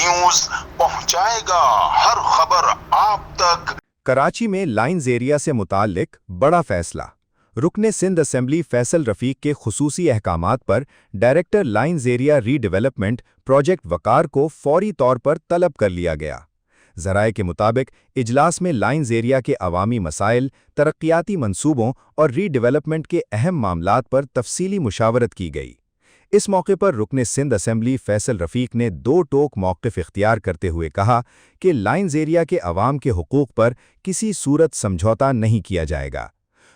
News पहुंचाएगा हर खबर आप तक। कराची में लाइन्स एरिया से मुताल्लिक बड़ा फैसला। रुकने सिंध असेंबली फैसल रफीक के खुसूसी अहकामात पर director lines area redevelopment project Waqar को फौरी तौर पर तलब कर लिया गया। ज़राए के मुताबिक इजलास में लाइन्स एरिया के अवामी मसाइल, तरक्याती मंसूबों और रीडेवलपमेंट के अहम मामलात पर तफसीली मुशावरत की गई। इस मौके पर रुकने सिंध असेंबली फैसल रफीक ने दो टोक मौक़िफ़ इख्तियार करते हुए कहा कि लाइन्स एरिया के अवाम के हुकूक़ पर किसी सूरत समझौता नहीं किया जाएगा।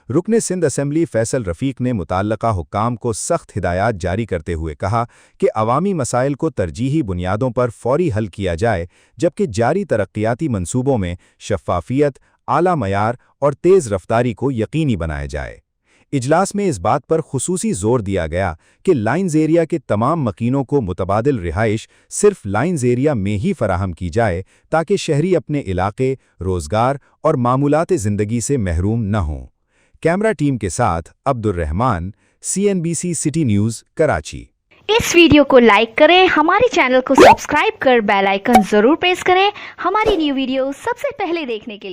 रुकने सिंध असेंबली फैसल रफीक ने मुताल्लिका हुक्काम को सख्त हिदायत जारी करते हुए कहा कि अवामी मसाइल को तरजीही बुनियादों पर फौरी हल किया जाए, जबकि जारी तरक्याती मंसूबों में शफ़ाफ़ियत, आला मयार और तेज़ रफ्तारी को यकीनी बनाया जाए। इजलास में इस बात पर खुसूसी जोर दिया गया कि लाइन्स एरिया के तमाम मकीनों को मुतबादिल रिहाइश सिर्फ लाइन्स एरिया में ही फराहम की जाए, ताकि शहरी अपने इलाके, रोज़गार और मामूलात ज़िंदगी से महरूम न हों। कैमरा टीम के साथ Abdul Rahman, CNBC city news, Karachi. इस वीडियो को लाइक करें, हमारे चैनल को सब्सक्राइब कर बेल आइकन जरूर प्रेस करें हमारी न्यू वीडियो सबसे पहले देखने के लिए।